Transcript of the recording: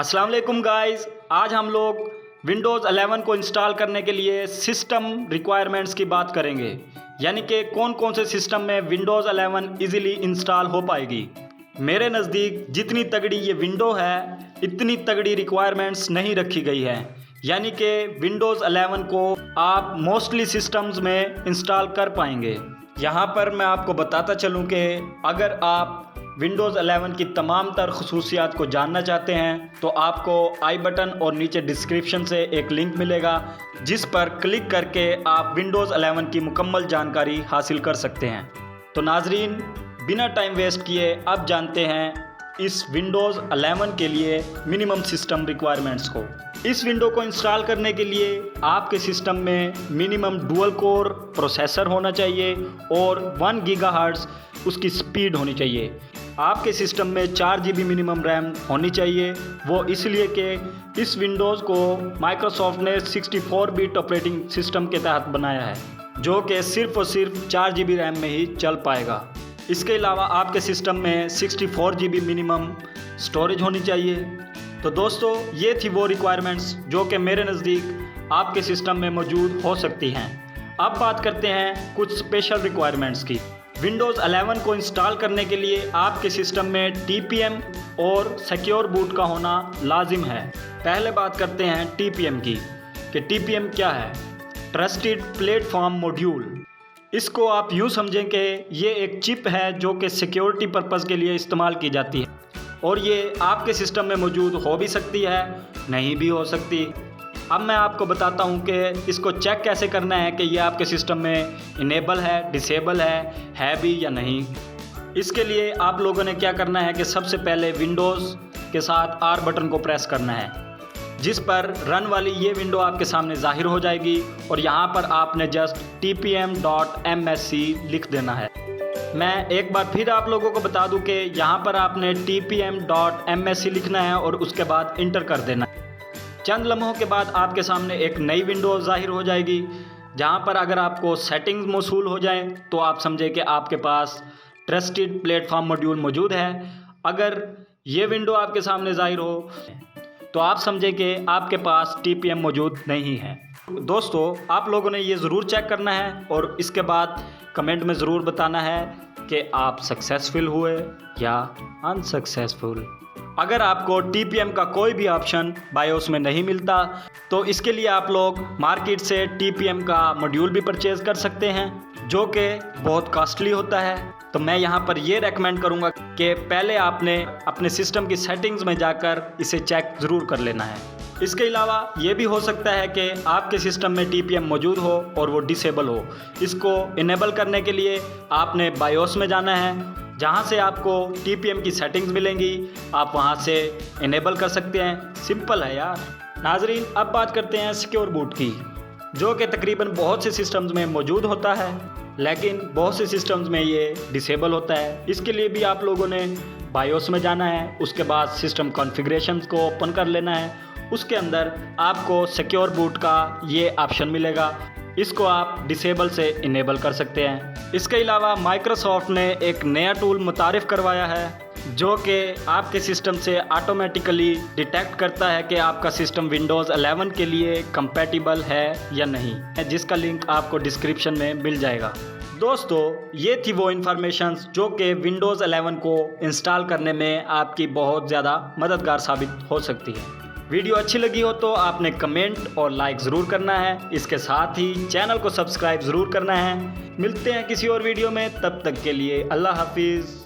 अस्सलाम वालेकुम गाइस, आज हम लोग विंडोज़ 11 को इंस्टॉल करने के लिए सिस्टम रिक्वायरमेंट्स की बात करेंगे, यानी कि कौन कौन से सिस्टम में विंडोज़ 11 इजीली इंस्टॉल हो पाएगी। मेरे नज़दीक जितनी तगड़ी ये विंडो है इतनी तगड़ी रिक्वायरमेंट्स नहीं रखी गई है, यानी कि विंडोज़ 11 को आप मोस्टली सिस्टम्स में इंस्टॉल कर पाएंगे। यहाँ पर मैं आपको बताता चलूँ कि अगर आप विंडोज़ 11 की तमाम तर खसूसियात को जानना चाहते हैं तो आपको आई बटन और नीचे डिस्क्रिप्शन से एक लिंक मिलेगा जिस पर क्लिक करके आप विंडोज़ 11 की मुकम्मल जानकारी हासिल कर सकते हैं। तो नाजरीन, बिना टाइम वेस्ट किए अब जानते हैं इस विंडोज़ 11 के लिए मिनिमम सिस्टम रिक्वायरमेंट्स को। इस विंडो को इंस्टॉल करने के लिए आपके सिस्टम में मिनिमम डुअल कोर प्रोसेसर होना चाहिए और 1 गीगाहर्ट्ज़ उसकी स्पीड होनी चाहिए। आपके सिस्टम में 4 GB मिनिमम रैम होनी चाहिए, वो इसलिए कि इस विंडोज़ को माइक्रोसॉफ्ट ने 64 बिट ऑपरेटिंग सिस्टम के तहत बनाया है, जो कि सिर्फ़ और सिर्फ 4 GB रैम में ही चल पाएगा। इसके अलावा आपके सिस्टम में 64 GB मिनिमम स्टोरेज होनी चाहिए। तो दोस्तों, ये थी वो रिक्वायरमेंट्स जो कि मेरे नज़दीक आपके सिस्टम में मौजूद हो सकती हैं। अब बात करते हैं कुछ स्पेशल रिक्वायरमेंट्स की। विंडोज़ 11 को इंस्टॉल करने के लिए आपके सिस्टम में TPM और सिक्योर बूट का होना लाजिम है। पहले बात करते हैं TPM की कि TPM क्या है। Trusted platform module. इसको आप यूँ समझें कि ये एक चिप है जो कि सिक्योरिटी पर्पज़ के लिए इस्तेमाल की जाती है और ये आपके सिस्टम में मौजूद हो भी सकती है, नहीं भी हो सकती। अब मैं आपको बताता हूँ कि इसको चेक कैसे करना है कि ये आपके सिस्टम में इनेबल है, डिसेबल है भी या नहीं। इसके लिए आप लोगों ने क्या करना है कि सबसे पहले विंडोज़ के साथ R बटन को प्रेस करना है, जिस पर रन वाली ये विंडो आपके सामने ज़ाहिर हो जाएगी और यहाँ पर आपने जस्ट tpm.msc लिख देना है। मैं एक बार फिर आप लोगों को बता दूं कि यहाँ पर आपने tpm.msc लिखना है और उसके बाद इंटर कर देना है। चंद लम्हों के बाद आपके सामने एक नई विंडो ज़ाहिर हो जाएगी, जहाँ पर अगर आपको सेटिंग्स मौसूल हो जाएं तो आप समझें कि आपके पास ट्रस्टेड प्लेटफॉर्म मॉड्यूल मौजूद है। अगर ये विंडो आपके सामने ज़ाहिर हो तो आप समझें कि आपके पास TPM मौजूद नहीं है। दोस्तों, आप लोगों ने ये ज़रूर चेक करना है और इसके बाद कमेंट में ज़रूर बताना है कि आप सक्सेसफुल हुए या अनसक्सेसफुल। अगर आपको TPM का कोई भी ऑप्शन बायोस में नहीं मिलता तो इसके लिए आप लोग मार्केट से TPM का मॉड्यूल भी परचेज़ कर सकते हैं, जो कि बहुत कॉस्टली होता है। तो मैं यहाँ पर ये रेकमेंड करूँगा कि पहले आपने अपने सिस्टम की सेटिंग्स में जाकर इसे चेक ज़रूर कर लेना है। इसके अलावा ये भी हो सकता है कि आपके सिस्टम में TPM मौजूद हो और वो डिसेबल हो। इसको इनेबल करने के लिए आपने बायोस में जाना है, जहाँ से आपको TPM की सेटिंग्स मिलेंगी, आप वहाँ से इनेबल कर सकते हैं। सिंपल है यार। नाजरीन, अब बात करते हैं सिक्योर बूट की, जो कि तकरीबन बहुत से सिस्टम्स में मौजूद होता है, लेकिन बहुत से सिस्टम्स में ये डिसेबल होता है। इसके लिए भी आप लोगों ने बायोस में जाना है, उसके बाद सिस्टम कॉन्फ़िगरेशंस को ओपन कर लेना है। उसके अंदर आपको सिक्योर बूट का ये ऑप्शन मिलेगा, इसको आप डिसेबल से इनेबल कर सकते हैं। इसके अलावा माइक्रोसॉफ्ट ने एक नया टूल मुतारिफ़ करवाया है जो कि आपके सिस्टम से ऑटोमेटिकली डिटेक्ट करता है कि आपका सिस्टम विंडोज़ 11 के लिए कंपैटिबल है या नहीं, जिसका लिंक आपको डिस्क्रिप्शन में मिल जाएगा। दोस्तों, ये थी वो इन्फॉर्मेशंस जो कि विंडोज़ 11 को इंस्टॉल करने में आपकी बहुत ज़्यादा मददगार साबित हो सकती है। वीडियो अच्छी लगी हो तो आपने कमेंट और लाइक ज़रूर करना है। इसके साथ ही चैनल को सब्सक्राइब ज़रूर करना है। मिलते हैं किसी और वीडियो में, तब तक के लिए अल्लाह हाफिज़।